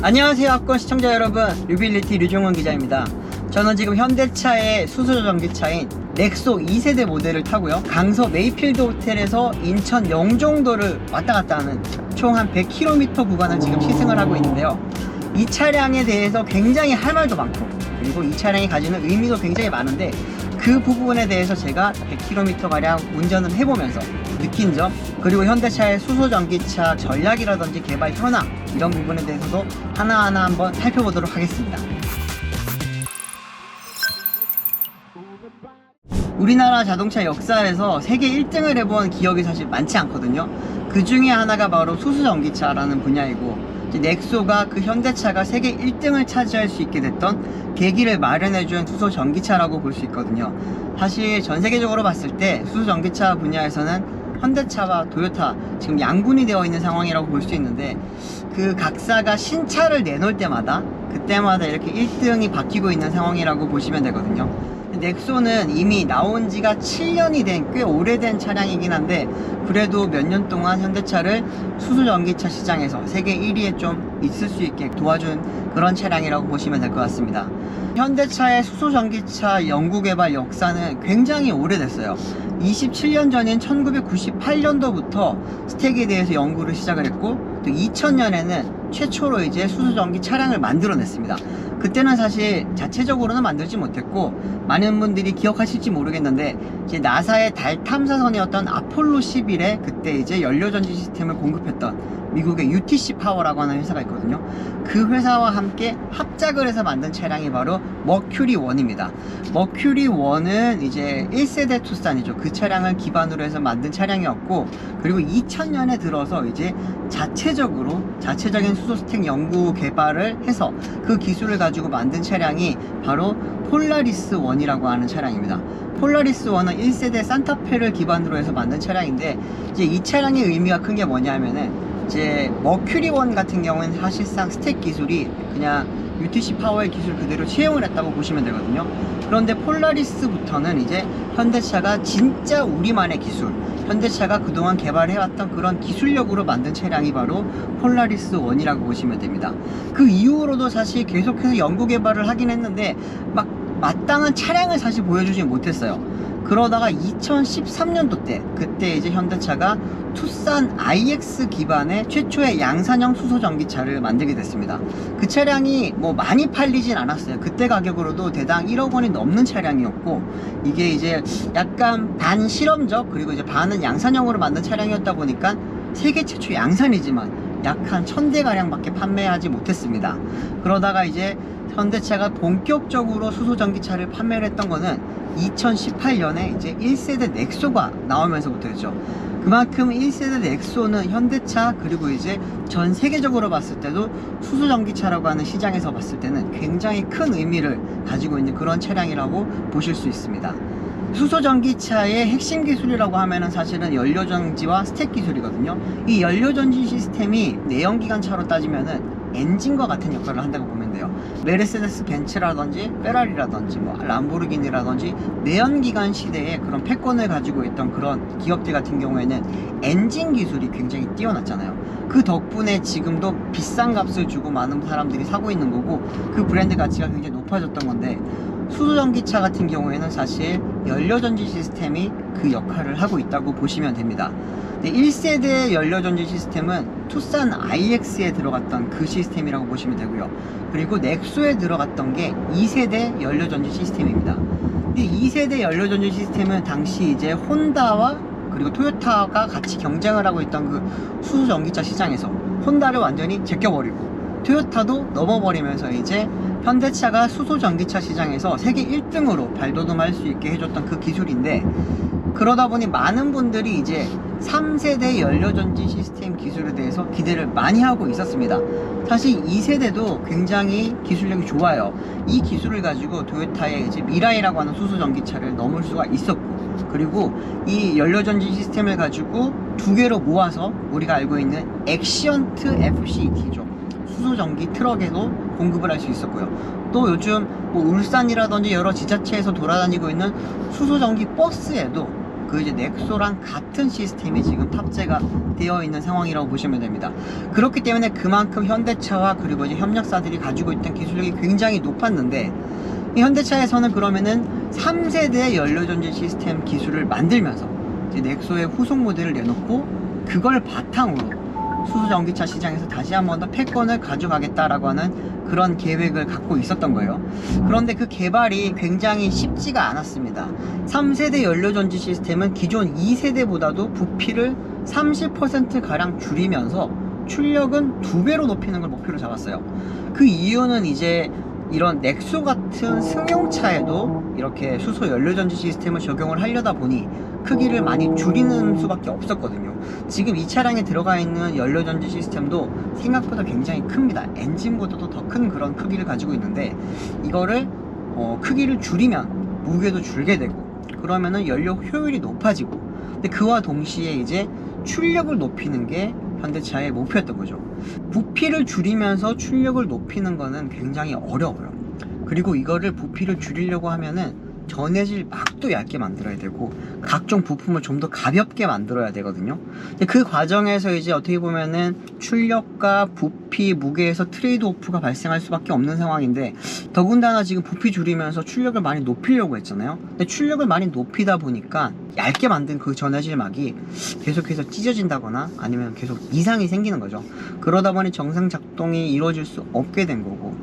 안녕하세요 학권 시청자 여러분, 류빌리티 류종원 기자입니다. 저는 지금 현대차의 수소 전기차인 넥소 2세대 모델을 타고요, 강서 메이필드 호텔에서 인천 영종도를 왔다 갔다 하는 총 한 100km 구간을 지금 시승을 하고 있는데요, 이 차량에 대해서 굉장히 할 말도 많고, 그리고 이 차량이 가지는 의미도 굉장히 많은데, 그 부분에 대해서 제가 100km 가량 운전을 해보면서 느낀 점, 그리고 현대차의 수소 전기차 전략이라든지 개발 현황, 이런 부분에 대해서도 하나하나 한번 살펴보도록 하겠습니다. 우리나라 자동차 역사에서 세계 1등을 해본 기업이 사실 많지 않거든요. 그 중에 하나가 바로 수소 전기차라는 분야이고, 넥소가 그 현대차가 세계 1등을 차지할 수 있게 됐던 계기를 마련해준 수소 전기차라고 볼 수 있거든요. 사실 전 세계적으로 봤을 때 수소 전기차 분야에서는 현대차와 도요타 지금 양분이 되어 있는 상황이라고 볼 수 있는데, 그 각사가 신차를 내놓을 때마다 그때마다 이렇게 1등이 바뀌고 있는 상황이라고 보시면 되거든요. 넥소는 이미 나온 지가 7년이 된 꽤 오래된 차량이긴 한데, 그래도 몇 년 동안 현대차를 수소 전기차 시장에서 세계 1위에 좀 있을 수 있게 도와준 그런 차량이라고 보시면 될 것 같습니다. 현대차의 수소 전기차 연구개발 역사는 굉장히 오래됐어요. 27년 전인 1998년도부터 스택에 대해서 연구를 시작을 했고, 또 2000년에는 최초로 이제 수소 전기 차량을 만들어냈습니다. 그때는 사실 자체적으로는 만들지 못했고, 많은 분들이 기억하실지 모르겠는데, 이제 나사의 달 탐사선이었던 아폴로 11에 그때 이제 연료전지 시스템을 공급했던 미국의 UTC 파워라고 하는 회사가 있거든요. 그 회사와 함께 합작을 해서 만든 차량이 바로 머큐리 1입니다. 머큐리 1은 이제 1세대 투싼이죠. 그 차량을 기반으로 해서 만든 차량이었고, 그리고 2000년에 들어서 이제 자체적인 수소 스택 연구 개발을 해서 그 기술을 가지고 만든 차량이 바로 폴라리스 1이라고 하는 차량입니다. 폴라리스 1은 1세대 산타페를 기반으로 해서 만든 차량인데, 이제 이 차량의 의미가 큰 게 뭐냐면은, 이제 머큐리 1 같은 경우는 사실상 스택 기술이 그냥 UTC 파워의 기술 그대로 채용을 했다고 보시면 되거든요. 그런데 폴라리스부터는 이제 현대차가 진짜 우리만의 기술, 현대차가 그동안 개발해왔던 그런 기술력으로 만든 차량이 바로 폴라리스 1이라고 보시면 됩니다. 그 이후로도 사실 계속해서 연구 개발을 하긴 했는데, 막 마땅한 차량을 사실 보여주지 못했어요. 그러다가 2013년도 때, 그때 이제 현대차가 투싼 IX 기반의 최초의 양산형 수소 전기차를 만들게 됐습니다. 그 차량이 뭐 많이 팔리진 않았어요. 그때 가격으로도 대당 1억 원이 넘는 차량이었고, 이게 이제 약간 반 실험적, 그리고 이제 반은 양산형으로 만든 차량이었다 보니까 세계 최초 양산이지만 약 한 1000대 가량 밖에 판매하지 못했습니다. 그러다가 이제 현대차가 본격적으로 수소 전기차를 판매를 했던 거는 2018년에 이제 1세대 넥소가 나오면서부터였죠. 그만큼 1세대 넥소는 현대차, 그리고 이제 전 세계적으로 봤을 때도 수소 전기차라고 하는 시장에서 봤을 때는 굉장히 큰 의미를 가지고 있는 그런 차량이라고 보실 수 있습니다. 수소 전기차의 핵심 기술이라고 하면은 사실은 연료전지와 스택 기술이거든요. 이 연료전지 시스템이 내연기관차로 따지면은 엔진과 같은 역할을 한다고 보면 돼요. 메르세데스 벤츠라든지 페라리라든지 뭐 람보르기니라든지 내연기관 시대에 그런 패권을 가지고 있던 그런 기업들 같은 경우에는 엔진 기술이 굉장히 뛰어났잖아요. 그 덕분에 지금도 비싼 값을 주고 많은 사람들이 사고 있는 거고, 그 브랜드 가치가 굉장히 높아졌던 건데, 수소전기차 같은 경우에는 사실 연료전지 시스템이 그 역할을 하고 있다고 보시면 됩니다. 1세대 연료전지 시스템은 투싼 IX에 들어갔던 그 시스템이라고 보시면 되고요. 그리고 넥소에 들어갔던 게 2세대 연료전지 시스템입니다. 근데 2세대 연료전지 시스템은 당시 이제 혼다와 그리고 토요타가 같이 경쟁을 하고 있던 그 수소전기차 시장에서 혼다를 완전히 제껴버리고, 토요타도 넘어버리면서 이제 현대차가 수소 전기차 시장에서 세계 1등으로 발돋움할 수 있게 해줬던 그 기술인데, 그러다 보니 많은 분들이 이제 3세대 연료전지 시스템 기술에 대해서 기대를 많이 하고 있었습니다. 사실 2세대도 굉장히 기술력이 좋아요. 이 기술을 가지고 토요타의 이제 미라이라고 하는 수소 전기차를 넘을 수가 있었고, 그리고 이 연료전지 시스템을 가지고 두 개로 모아서 우리가 알고 있는 액시언트 FCT죠. 수소전기 트럭에도 공급을 할 수 있었고요. 또 요즘 뭐 울산이라든지 여러 지자체에서 돌아다니고 있는 수소전기 버스에도 그 이제 넥소랑 같은 시스템이 지금 탑재가 되어 있는 상황이라고 보시면 됩니다. 그렇기 때문에 그만큼 현대차와 그리고 이제 협력사들이 가지고 있던 기술력이 굉장히 높았는데, 이 현대차에서는 그러면은 3세대 연료전지 시스템 기술을 만들면서 이제 넥소의 후속 모델을 내놓고 그걸 바탕으로 수소전기차 시장에서 다시 한 번 더 패권을 가져가겠다라고 하는 그런 계획을 갖고 있었던 거예요. 그런데 그 개발이 굉장히 쉽지가 않았습니다. 3세대 연료전지 시스템은 기존 2세대보다도 부피를 30%가량 줄이면서 출력은 2배로 높이는 걸 목표로 잡았어요. 그 이유는 이제 이런 넥소 같은 승용차에도 이렇게 수소 연료전지 시스템을 적용을 하려다 보니 크기를 많이 줄이는 수밖에 없었거든요. 지금 이 차량에 들어가 있는 연료전지 시스템도 생각보다 굉장히 큽니다. 엔진보다도 더 큰 그런 크기를 가지고 있는데, 이거를 크기를 줄이면 무게도 줄게 되고, 그러면은 연료 효율이 높아지고, 근데 그와 동시에 이제 출력을 높이는 게 현대차의 목표였던 거죠. 부피를 줄이면서 출력을 높이는 거는 굉장히 어려워요. 그리고 이거를 부피를 줄이려고 하면은 전해질 막도 얇게 만들어야 되고 각종 부품을 좀 더 가볍게 만들어야 되거든요. 근데 그 과정에서 이제 어떻게 보면은 출력과 부피, 무게에서 트레이드 오프가 발생할 수밖에 없는 상황인데, 더군다나 지금 부피 줄이면서 출력을 많이 높이려고 했잖아요. 근데 출력을 많이 높이다 보니까 얇게 만든 그 전해질 막이 계속해서 찢어진다거나 아니면 계속 이상이 생기는 거죠. 그러다 보니 정상 작동이 이루어질 수 없게 된 거고,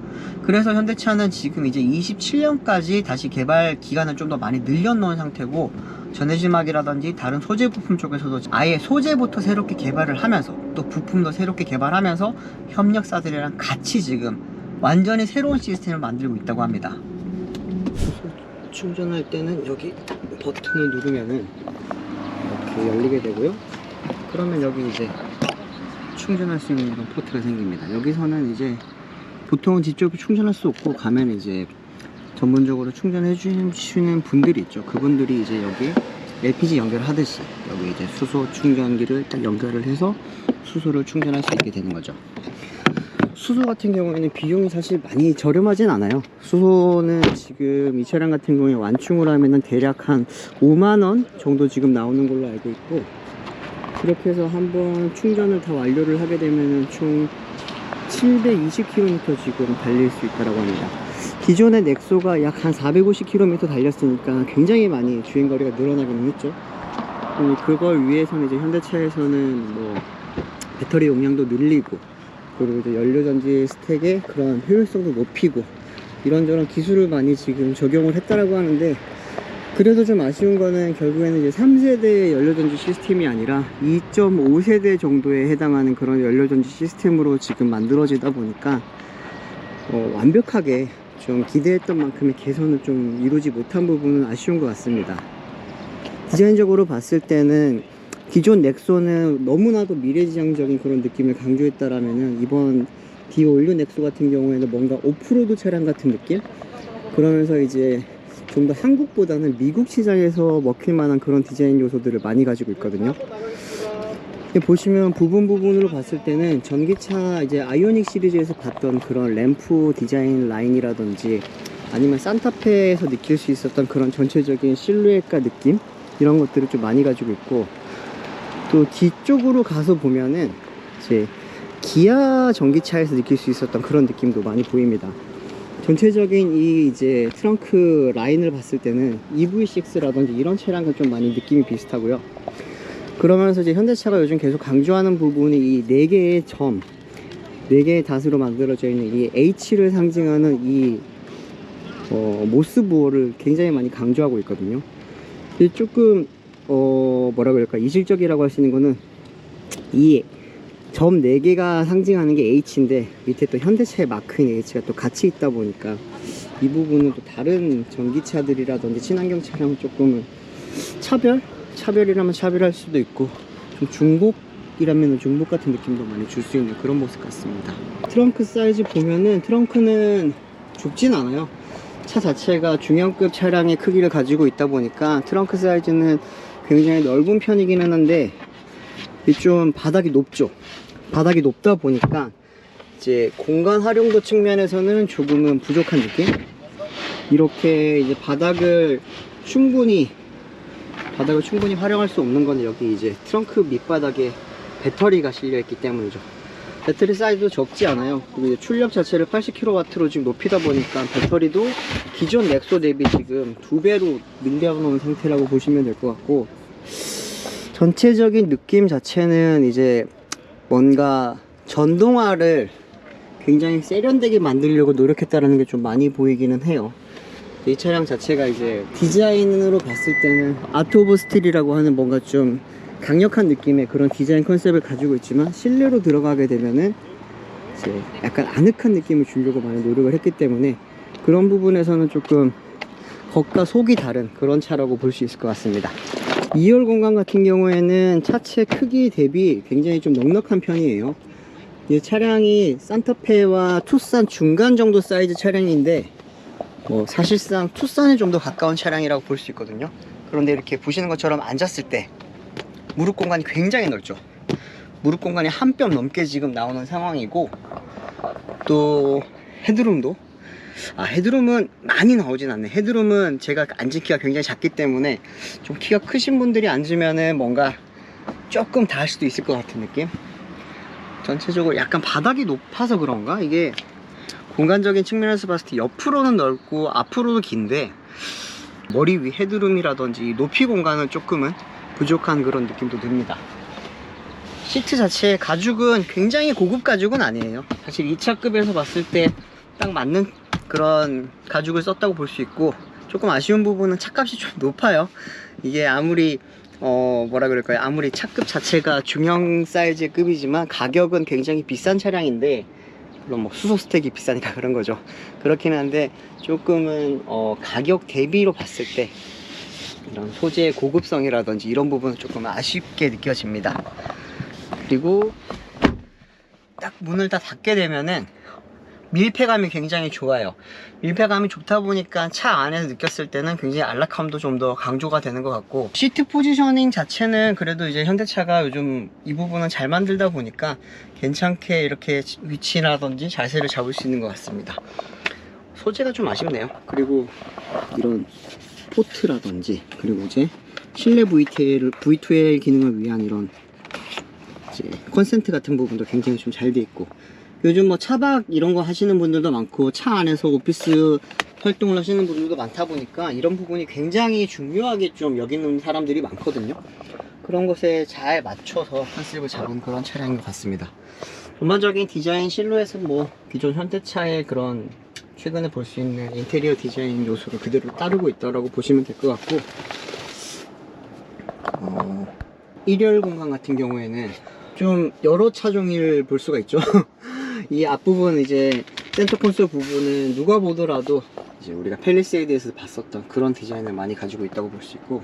그래서 현대차는 지금 이제 27년까지 다시 개발 기간을 좀 더 많이 늘려놓은 상태고, 전해질막이라든지 다른 소재 부품 쪽에서도 아예 소재부터 새롭게 개발을 하면서 또 부품도 새롭게 개발하면서 협력사들이랑 같이 지금 완전히 새로운 시스템을 만들고 있다고 합니다. 충전할 때는 여기 버튼을 누르면은 이렇게 열리게 되고요. 그러면 여기 이제 충전할 수 있는 이런 포트가 생깁니다. 여기서는 이제 보통은 뒤쪽에 충전할 수 없고, 가면 이제 전문적으로 충전해 주시는 분들이 있죠. 그분들이 이제 여기 LPG 연결하듯이 여기 이제 수소 충전기를 딱 연결을 해서 수소를 충전할 수 있게 되는 거죠. 수소 같은 경우에는 비용이 사실 많이 저렴하진 않아요. 수소는 지금 이 차량 같은 경우에 완충을 하면은 대략 한 5만원 정도 지금 나오는 걸로 알고 있고, 그렇게 해서 한번 충전을 다 완료를 하게 되면은 총 720km 지금 달릴 수 있다고 합니다. 기존의 넥소가 약 한 450km 달렸으니까 굉장히 많이 주행거리가 늘어나기는 했죠. 그걸 위해서는 이제 현대차에서는 뭐 배터리 용량도 늘리고, 그리고 이제 연료전지 스택의 그런 효율성도 높이고 이런저런 기술을 많이 지금 적용을 했다라고 하는데, 그래도 좀 아쉬운 거는 결국에는 이제 3세대 연료전지 시스템이 아니라 2.5세대 정도에 해당하는 그런 연료전지 시스템으로 지금 만들어지다 보니까 완벽하게 좀 기대했던 만큼의 개선을 좀 이루지 못한 부분은 아쉬운 것 같습니다. 디자인적으로 봤을 때는 기존 넥소는 너무나도 미래지향적인 그런 느낌을 강조했다라면은, 이번 디오 올류 넥소 같은 경우에는 뭔가 오프로드 차량 같은 느낌? 그러면서 이제 좀 더 한국보다는 미국 시장에서 먹힐 만한 그런 디자인 요소들을 많이 가지고 있거든요. 보시면 부분으로 봤을 때는 전기차 이제 아이오닉 시리즈에서 봤던 그런 램프 디자인 라인이라든지 아니면 산타페에서 느낄 수 있었던 그런 전체적인 실루엣과 느낌, 이런 것들을 좀 많이 가지고 있고, 또 뒤쪽으로 가서 보면은 이제 기아 전기차에서 느낄 수 있었던 그런 느낌도 많이 보입니다. 전체적인 이 이제 트렁크 라인을 봤을 때는 EV6라든지 이런 차량과 좀 많이 느낌이 비슷하고요. 그러면서 이제 현대차가 요즘 계속 강조하는 부분이 이 4개의 점, 4개의 닷으로 만들어져 있는 이 H를 상징하는 이 모스부어를 굉장히 많이 강조하고 있거든요. 조금 뭐라 그럴까, 이질적이라고 할 수 있는 거는 이 점 4개가 상징하는 게 H인데 밑에 또 현대차의 마크인 H가 또 같이 있다 보니까 이 부분은 또 다른 전기차들이라든지 친환경 차량 조금은 차별이라면 차별할 수도 있고, 좀 중복이라면 중복 같은 느낌도 많이 줄 수 있는 그런 모습 같습니다. 트렁크 사이즈 보면은 트렁크는 좁진 않아요. 차 자체가 중형급 차량의 크기를 가지고 있다 보니까 트렁크 사이즈는 굉장히 넓은 편이기는 한데, 좀 바닥이 높죠. 바닥이 높다 보니까 이제 공간 활용도 측면에서는 조금은 부족한 느낌? 이렇게 이제 바닥을 충분히 바닥을 충분히 활용할 수 없는 건 여기 이제 트렁크 밑바닥에 배터리가 실려있기 때문이죠. 배터리 사이즈도 적지 않아요. 그리고 이제 출력 자체를 80kW로 지금 높이다 보니까 배터리도 기존 넥소 대비 지금 2배로 밀려놓은 상태라고 보시면 될 것 같고, 전체적인 느낌 자체는 이제 뭔가 전동화를 굉장히 세련되게 만들려고 노력했다는 게 좀 많이 보이기는 해요. 이 차량 자체가 이제 디자인으로 봤을 때는 아트 오브 스틸이라고 하는 뭔가 좀 강력한 느낌의 그런 디자인 컨셉을 가지고 있지만, 실내로 들어가게 되면은 이제 약간 아늑한 느낌을 주려고 많이 노력을 했기 때문에 그런 부분에서는 조금 겉과 속이 다른 그런 차라고 볼 수 있을 것 같습니다. 2열 공간 같은 경우에는 차체 크기 대비 굉장히 좀 넉넉한 편이에요. 이 차량이 산타페와 투싼 중간 정도 사이즈 차량인데 사실상 투싼에 좀 더 가까운 차량이라고 볼 수 있거든요. 그런데 이렇게 보시는 것처럼 앉았을 때 무릎 공간이 굉장히 넓죠. 무릎 공간이 한 뼘 넘게 지금 나오는 상황이고, 또 헤드룸도 헤드룸은 많이 나오진 않네. 헤드룸은 제가 앉은 키가 굉장히 작기 때문에 좀 키가 크신 분들이 앉으면은 뭔가 조금 닿을 수도 있을 것 같은 느낌. 전체적으로 약간 바닥이 높아서 그런가, 이게 공간적인 측면에서 봤을 때 옆으로는 넓고 앞으로도 긴데 머리 위 헤드룸이라든지 높이 공간은 조금은 부족한 그런 느낌도 듭니다. 시트 자체의 가죽은 굉장히 고급 가죽은 아니에요. 사실 2차급에서 봤을 때 딱 맞는 그런 가죽을 썼다고 볼 수 있고, 조금 아쉬운 부분은 차값이 좀 높아요. 이게 아무리 뭐라 그럴까요, 아무리 차급 자체가 중형 사이즈의 급이지만 가격은 굉장히 비싼 차량인데, 물론 뭐 수소 스택이 비싸니까 그런 거죠. 그렇긴 한데 조금은 가격 대비로 봤을 때 이런 소재의 고급성이라든지 이런 부분은 조금 아쉽게 느껴집니다. 그리고 딱 문을 다 닫게 되면은 밀폐감이 굉장히 좋아요. 밀폐감이 좋다 보니까 차 안에서 느꼈을 때는 굉장히 안락함도 좀 더 강조가 되는 것 같고, 시트 포지셔닝 자체는 그래도 이제 현대차가 요즘 이 부분은 잘 만들다 보니까 괜찮게 이렇게 위치라든지 자세를 잡을 수 있는 것 같습니다. 소재가 좀 아쉽네요. 그리고 이런 포트라든지, 그리고 이제 실내 V2L 기능을 위한 이런 이제 컨센트 같은 부분도 굉장히 좀 잘 돼 있고, 요즘 뭐 차박 이런 거 하시는 분들도 많고 차 안에서 오피스 활동을 하시는 분들도 많다 보니까 이런 부분이 굉장히 중요하게 좀 여기는 사람들이 많거든요. 그런 것에 잘 맞춰서 컨셉을 잡은 그런 차량인 것 같습니다. 전반적인 디자인 실루엣은 뭐 기존 현대차의 그런 최근에 볼 수 있는 인테리어 디자인 요소를 그대로 따르고 있다고 보시면 될 것 같고, 1열 공간 같은 경우에는 좀 여러 차종을 볼 수가 있죠. 이 앞부분 이제 센터 콘솔 부분은 누가 보더라도 이제 우리가 팰리세이드에서 봤었던 그런 디자인을 많이 가지고 있다고 볼 수 있고,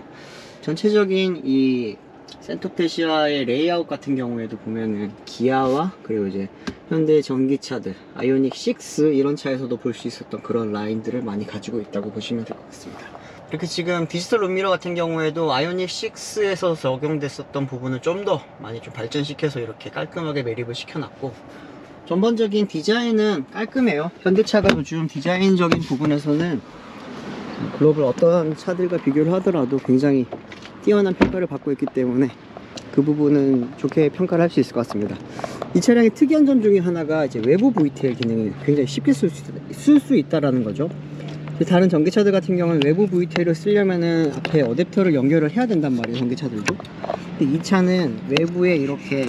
전체적인 이 센터페시아의 레이아웃 같은 경우에도 보면은 기아와 그리고 이제 현대 전기차들 아이오닉 6 이런 차에서도 볼 수 있었던 그런 라인들을 많이 가지고 있다고 보시면 될 것 같습니다. 이렇게 지금 디지털 룸미러 같은 경우에도 아이오닉 6에서 적용됐었던 부분을 좀 더 많이 좀 발전시켜서 이렇게 깔끔하게 매립을 시켜놨고, 전반적인 디자인은 깔끔해요. 현대차가 요즘 디자인적인 부분에서는 글로벌 어떤 차들과 비교를 하더라도 굉장히 뛰어난 평가를 받고 있기 때문에 그 부분은 좋게 평가를 할 수 있을 것 같습니다. 이 차량의 특이한 점 중에 하나가 이제 외부 VTL 기능을 굉장히 쉽게 쓸 수 있다라는 거죠. 다른 전기차들 같은 경우는 외부 VTL을 쓰려면은 앞에 어댑터를 연결을 해야 된단 말이에요, 전기차들도. 근데 이 차는 외부에 이렇게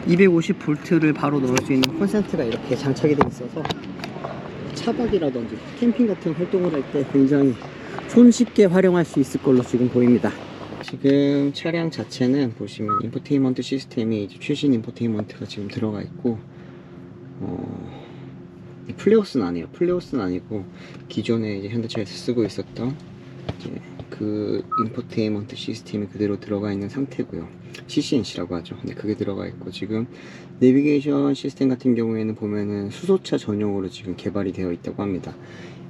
250V를 바로 넣을 수 있는 콘센트가 이렇게 장착이 되어 있어서 차박이라든지 캠핑 같은 활동을 할 때 굉장히 손쉽게 활용할 수 있을 걸로 지금 보입니다. 지금 차량 자체는 보시면 인포테인먼트 시스템이 이제 최신 인포테인먼트가 지금 들어가 있고, 플레오스는 아니에요. 플레오스는 아니고 기존에 이제 현대차에서 쓰고 있었던 이제 그 인포테인먼트 시스템이 그대로 들어가 있는 상태고요. CCNC라고 하죠. 근데 그게 들어가 있고, 지금 내비게이션 시스템 같은 경우에는 보면은 수소차 전용으로 지금 개발이 되어 있다고 합니다.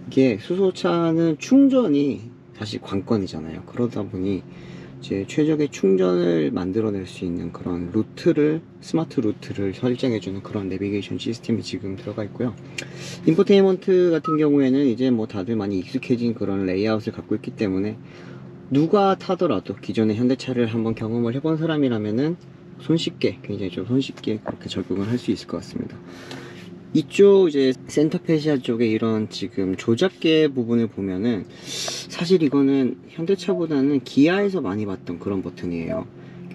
이게 수소차는 충전이 사실 관건이잖아요. 그러다 보니 이제 최적의 충전을 만들어낼 수 있는 그런 루트를, 스마트 루트를 설정해주는 그런 내비게이션 시스템이 지금 들어가 있고요. 인포테인먼트 같은 경우에는 이제 뭐 다들 많이 익숙해진 그런 레이아웃을 갖고 있기 때문에 누가 타더라도 기존의 현대차를 한번 경험을 해본 사람이라면은 손쉽게, 굉장히 좀 손쉽게 그렇게 적용을 할 수 있을 것 같습니다. 이쪽 이제 센터페시아 쪽에 이런 지금 조작계 부분을 보면은 사실 이거는 현대차보다는 기아에서 많이 봤던 그런 버튼이에요.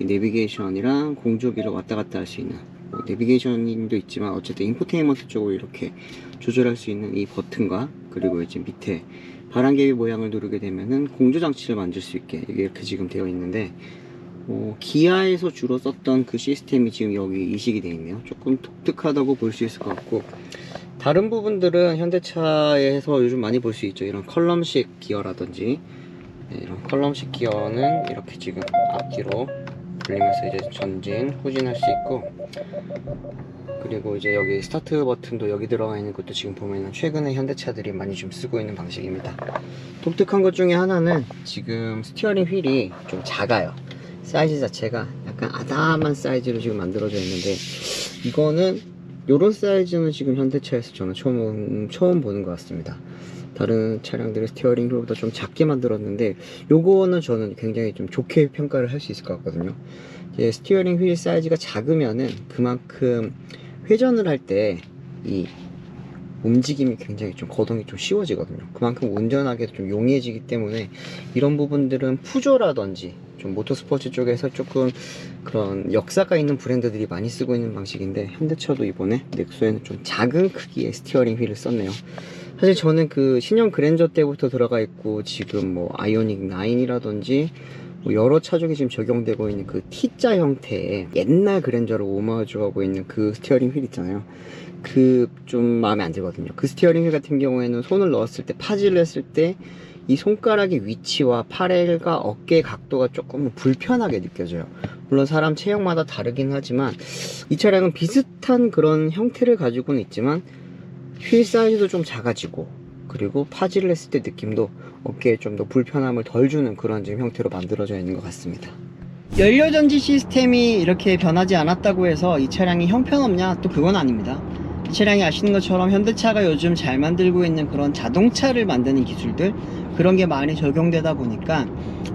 내비게이션이랑 공조기를 왔다 갔다 할 수 있는, 뭐 내비게이션도 있지만 어쨌든 인포테인먼트 쪽으로 이렇게 조절할 수 있는 이 버튼과, 그리고 이제 밑에 바람개비 모양을 누르게 되면은 공조장치를 만들 수 있게 이렇게 지금 되어 있는데, 기아에서 주로 썼던 그 시스템이 지금 여기 이식이 되어 있네요. 조금 독특하다고 볼 수 있을 것 같고, 다른 부분들은 현대차에서 요즘 많이 볼 수 있죠. 이런 컬럼식 기어라든지, 이런 컬럼식 기어는 이렇게 지금 앞뒤로 돌리면서 이제 전진, 후진할 수 있고, 그리고 이제 여기 스타트 버튼도 여기 들어가 있는 것도 지금 보면은 최근에 현대차들이 많이 좀 쓰고 있는 방식입니다. 독특한 것 중에 하나는 지금 스티어링 휠이 좀 작아요. 사이즈 자체가 약간 아담한 사이즈로 지금 만들어져 있는데, 이거는 요런 사이즈는 지금 현대차에서 저는 처음 보는 것 같습니다. 다른 차량들의 스티어링 휠보다 좀 작게 만들었는데, 요거는 저는 굉장히 좀 좋게 평가를 할 수 있을 것 같거든요. 이제 스티어링 휠 사이즈가 작으면은 그만큼 회전을 할 때 이 움직임이 굉장히 좀 거동이 좀 쉬워지거든요. 그만큼 운전하기도 좀 용이해지기 때문에 이런 부분들은 푸조라든지 좀 모터스포츠 쪽에서 조금 그런 역사가 있는 브랜드들이 많이 쓰고 있는 방식인데, 현대차도 이번에 넥소에는 좀 작은 크기의 스티어링 휠을 썼네요. 사실 저는 그 신형 그랜저 때부터 들어가 있고, 지금 뭐 아이오닉 9이라든지 뭐 여러 차종에 지금 적용되고 있는 그 T자 형태의 옛날 그랜저를 오마주하고 있는 그 스티어링 휠 있잖아요. 그 좀 마음에 안 들거든요. 그 스티어링 휠 같은 경우에는 손을 넣었을 때, 파지를 했을 때 이 손가락의 위치와 팔과 어깨 각도가 조금 불편하게 느껴져요. 물론 사람 체형마다 다르긴 하지만 이 차량은 비슷한 그런 형태를 가지고는 있지만 휠 사이즈도 좀 작아지고, 그리고 파지를 했을 때 느낌도 어깨에 좀 더 불편함을 덜 주는 그런 지금 형태로 만들어져 있는 것 같습니다. 연료전지 시스템이 이렇게 변하지 않았다고 해서 이 차량이 형편없냐? 또 그건 아닙니다. 이 차량이 아시는 것처럼 현대차가 요즘 잘 만들고 있는 그런 자동차를 만드는 기술들, 그런 게 많이 적용되다 보니까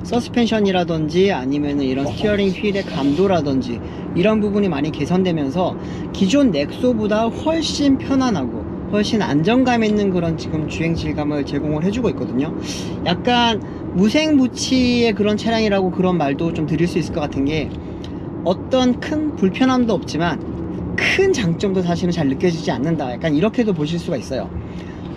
서스펜션이라든지 아니면은 이런 스티어링 휠의 감도라든지 이런 부분이 많이 개선되면서 기존 넥소보다 훨씬 편안하고 훨씬 안정감 있는 그런 지금 주행 질감을 제공을 해주고 있거든요. 약간 무생무치의 그런 차량이라고 그런 말도 좀 드릴 수 있을 것 같은 게, 어떤 큰 불편함도 없지만 큰 장점도 사실은 잘 느껴지지 않는다, 약간 이렇게도 보실 수가 있어요.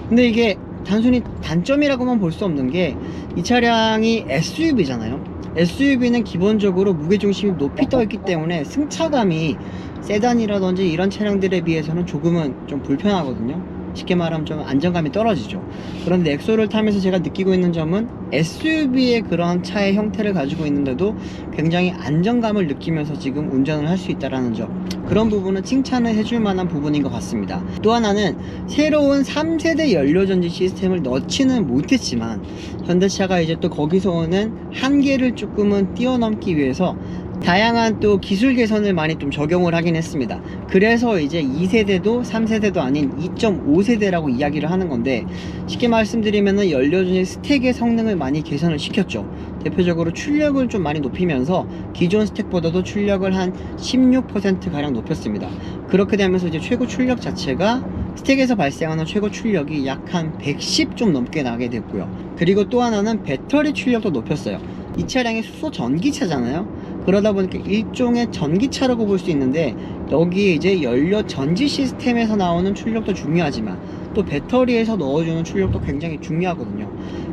근데 이게 단순히 단점이라고만 볼 수 없는 게, 이 차량이 SUV잖아요. SUV는 기본적으로 무게중심이 높이 떠 있기 때문에 승차감이 세단이라든지 이런 차량들에 비해서는 조금은 좀 불편하거든요. 쉽게 말하면 좀 안정감이 떨어지죠. 그런데 넥소를 타면서 제가 느끼고 있는 점은 SUV의 그런 차의 형태를 가지고 있는데도 굉장히 안정감을 느끼면서 지금 운전을 할 수 있다는 점, 그런 부분은 칭찬을 해줄 만한 부분인 것 같습니다. 또 하나는 새로운 3세대 연료전지 시스템을 넣지는 못했지만 현대차가 이제 또 거기서 오는 한계를 조금은 뛰어넘기 위해서 다양한 또 기술 개선을 많이 좀 적용을 하긴 했습니다. 그래서 이제 2세대도 3세대도 아닌 2.5세대라고 이야기를 하는 건데, 쉽게 말씀드리면은 연료전지 스택의 성능을 많이 개선을 시켰죠. 대표적으로 출력을 좀 많이 높이면서 기존 스택보다도 출력을 한 16% 가량 높였습니다. 그렇게 되면서 이제 최고 출력 자체가 스택에서 발생하는 최고 출력이 약 한 110 좀 넘게 나게 됐고요. 그리고 또 하나는 배터리 출력도 높였어요. 이 차량이 수소 전기차잖아요. 그러다 보니까 일종의 전기차라고 볼 수 있는데, 여기에 이제 연료 전지 시스템에서 나오는 출력도 중요하지만 또 배터리에서 넣어주는 출력도 굉장히 중요하거든요.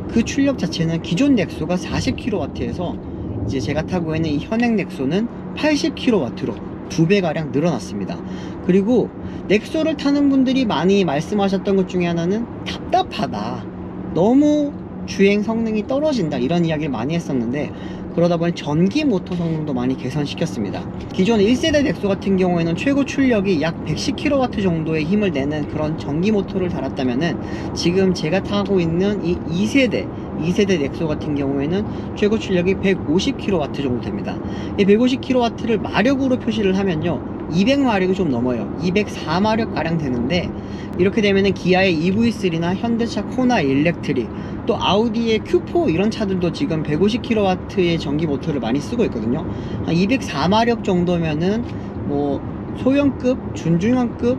그 출력 자체는 기존 넥소가 40kW에서 이제 제가 타고 있는 이 현행 넥소는 80kW로 2배가량 늘어났습니다. 그리고 넥소를 타는 분들이 많이 말씀하셨던 것 중에 하나는 답답하다, 너무 주행 성능이 떨어진다, 이런 이야기를 많이 했었는데, 그러다 보니 전기 모터 성능도 많이 개선시켰습니다. 기존 1세대 넥소 같은 경우에는 최고 출력이 약 110kW 정도의 힘을 내는 그런 전기 모터를 달았다면은, 지금 제가 타고 있는 이 2세대 넥소 같은 경우에는 최고 출력이 150kW 정도 됩니다. 이 150kW를 마력으로 표시를 하면요, 200마력이 좀 넘어요. 204마력 가량 되는데, 이렇게 되면은 기아의 EV3나 현대차 코나 일렉트릭, 또 아우디의 Q4 이런 차들도 지금 150kW의 전기 모터를 많이 쓰고 있거든요. 한 204마력 정도면은 뭐 소형급, 준중형급,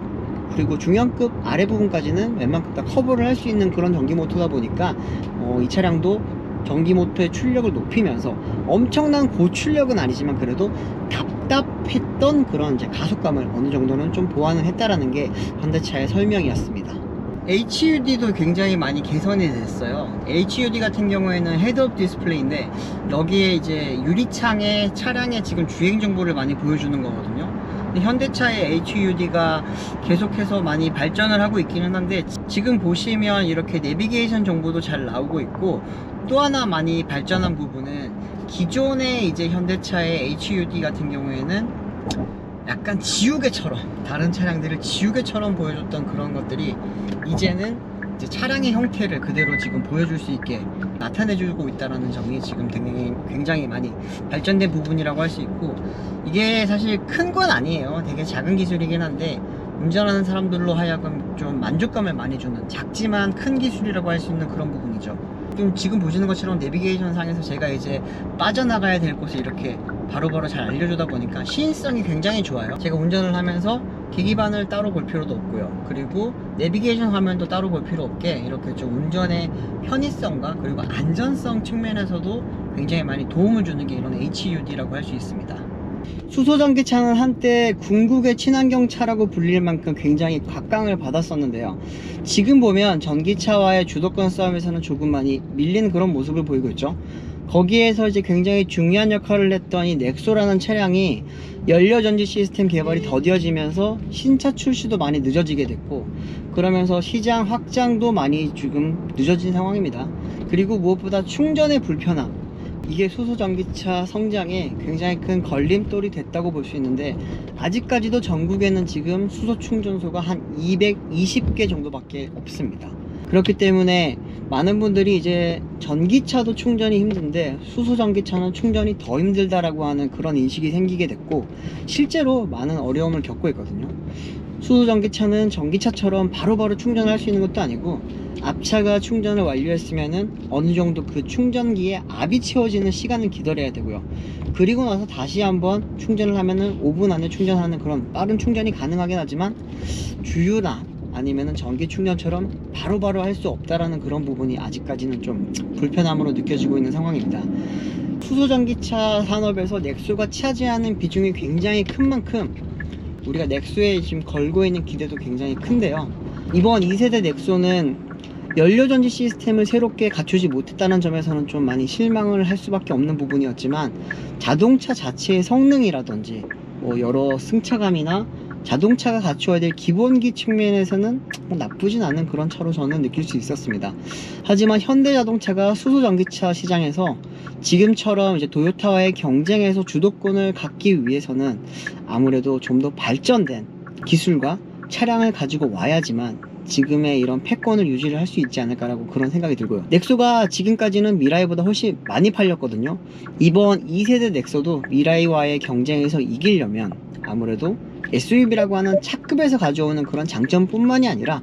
그리고 중형급 아래 부분까지는 웬만큼 다 커버를 할 수 있는 그런 전기 모터다 보니까 이 차량도 전기 모터의 출력을 높이면서 엄청난 고출력은 아니지만 그래도 답답했던 그런 이제 가속감을 어느 정도는 좀 보완을 했다라는 게 현대차의 설명이었습니다. HUD도 굉장히 많이 개선이 됐어요. HUD 같은 경우에는 헤드업 디스플레이인데, 여기에 이제 유리창에 차량의 지금 주행 정보를 많이 보여주는 거거든요. 근데 현대차의 HUD가 계속해서 많이 발전을 하고 있기는 한데, 지금 보시면 이렇게 내비게이션 정보도 잘 나오고 있고, 또 하나 많이 발전한 부분은 기존의 이제 현대차의 HUD 같은 경우에는 약간 지우개처럼, 다른 차량들을 지우개처럼 보여줬던 그런 것들이 이제는 이제 차량의 형태를 그대로 지금 보여줄 수 있게 나타내주고 있다는 점이 지금 굉장히 많이 발전된 부분이라고 할 수 있고, 이게 사실 큰 건 아니에요. 되게 작은 기술이긴 한데 운전하는 사람들로 하여금 좀 만족감을 많이 주는, 작지만 큰 기술이라고 할 수 있는 그런 부분이죠. 좀 지금 보시는 것처럼 내비게이션 상에서 제가 이제 빠져나가야 될 곳을 이렇게 바로바로 잘 알려주다 보니까 시인성이 굉장히 좋아요. 제가 운전을 하면서 계기판을 따로 볼 필요도 없고요. 그리고 내비게이션 화면도 따로 볼 필요 없게 이렇게 좀 운전의 편의성과 그리고 안전성 측면에서도 굉장히 많이 도움을 주는 게 이런 HUD라고 할 수 있습니다. 수소전기차는 한때 궁극의 친환경차라고 불릴 만큼 굉장히 각광을 받았었는데요. 지금 보면 전기차와의 주도권 싸움에서는 조금 많이 밀린 그런 모습을 보이고 있죠. 거기에서 이제 굉장히 중요한 역할을 했던 이 넥소라는 차량이 연료전지 시스템 개발이 더뎌지면서 신차 출시도 많이 늦어지게 됐고, 그러면서 시장 확장도 많이 지금 늦어진 상황입니다. 그리고 무엇보다 충전의 불편함, 이게 수소전기차 성장에 굉장히 큰 걸림돌이 됐다고 볼 수 있는데, 아직까지도 전국에는 지금 수소충전소가 한 220개 정도밖에 없습니다. 그렇기 때문에 많은 분들이 이제 전기차도 충전이 힘든데 수소전기차는 충전이 더 힘들다라고 하는 그런 인식이 생기게 됐고, 실제로 많은 어려움을 겪고 있거든요. 수소전기차는 전기차처럼 바로바로 충전할 수 있는 것도 아니고, 앞차가 충전을 완료했으면은 어느 정도 그 충전기에 압이 채워지는 시간을 기다려야 되고요. 그리고 나서 다시 한번 충전을 하면은 5분 안에 충전하는 그런 빠른 충전이 가능하긴 하지만, 주유나 아니면은 전기 충전처럼 바로바로 할 수 없다라는 그런 부분이 아직까지는 좀 불편함으로 느껴지고 있는 상황입니다. 수소전기차 산업에서 넥소가 차지하는 비중이 굉장히 큰 만큼 우리가 넥소에 지금 걸고 있는 기대도 굉장히 큰데요. 이번 2세대 넥소는 연료전지 시스템을 새롭게 갖추지 못했다는 점에서는 좀 많이 실망을 할 수밖에 없는 부분이었지만, 자동차 자체의 성능이라든지 뭐 여러 승차감이나 자동차가 갖추어야 될 기본기 측면에서는 뭐 나쁘진 않은 그런 차로 저는 느낄 수 있었습니다. 하지만 현대자동차가 수소전기차 시장에서 지금처럼 이제 도요타와의 경쟁에서 주도권을 갖기 위해서는 아무래도 좀 더 발전된 기술과 차량을 가지고 와야지만 지금의 이런 패권을 유지를 할 수 있지 않을까라고 그런 생각이 들고요. 넥소가 지금까지는 미라이보다 훨씬 많이 팔렸거든요. 이번 2세대 넥소도 미라이와의 경쟁에서 이기려면 아무래도 SUV라고 하는 차급에서 가져오는 그런 장점뿐만이 아니라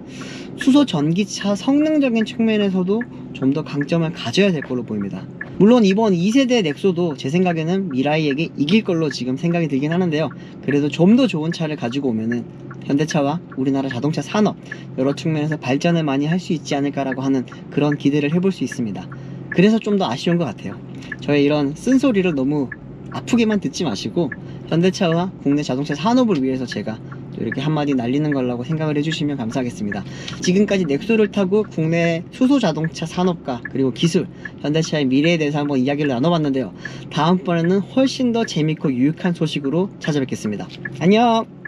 수소 전기차 성능적인 측면에서도 좀 더 강점을 가져야 될 걸로 보입니다. 물론 이번 2세대 넥소도 제 생각에는 미라이에게 이길 걸로 지금 생각이 들긴 하는데요. 그래도 좀 더 좋은 차를 가지고 오면은 현대차와 우리나라 자동차 산업 여러 측면에서 발전을 많이 할 수 있지 않을까라고 하는 그런 기대를 해볼 수 있습니다. 그래서 좀 더 아쉬운 것 같아요. 저의 이런 쓴소리를 너무 아프게만 듣지 마시고 현대차와 국내 자동차 산업을 위해서 제가 또 이렇게 한마디 날리는 거라고 생각을 해주시면 감사하겠습니다. 지금까지 넥소를 타고 국내 수소 자동차 산업과 그리고 기술, 현대차의 미래에 대해서 한번 이야기를 나눠봤는데요. 다음번에는 훨씬 더 재밌고 유익한 소식으로 찾아뵙겠습니다. 안녕!